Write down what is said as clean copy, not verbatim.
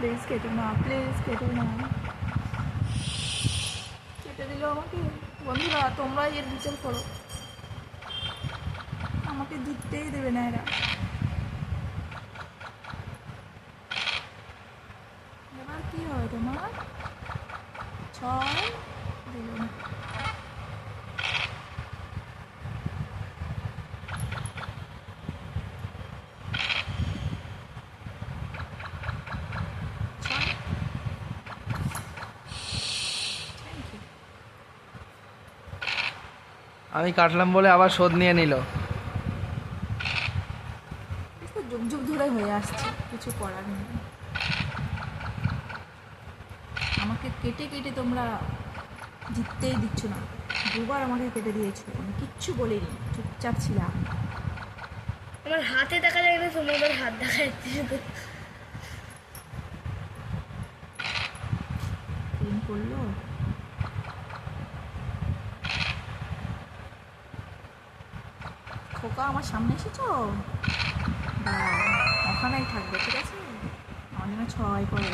Please কেটো না, please কেটো না। কেটে দিল আমাকে। বন্ধুরা তোমরা এর বিচার করো, আমাকে জিততেই দেবে না এরা। এবার কি হয় তোমার? 6 দিল না। আমি কাটলাম বলে আবার শোধ নিয়ে নিল। যুগ যুগ ধরে হয়ে আসছে, কিছু করার নেই। আমাকে কেটে কেটে তোমরা জিততেই দিচ্ছ না। দুবার আমাকে কেটে দিয়েছো, আমি কিচ্ছু বলিনি, চুপচাপ ছিলাম। আমার হাতে দেখা যায় না, তোমাদের হাত দেখা যাচ্ছে শুধু। প্রেম করলো। খোকা আমার সামনে এসেছো, ওখানেই থাকবে, ঠিক আছে? আমার জন্য 6 করে।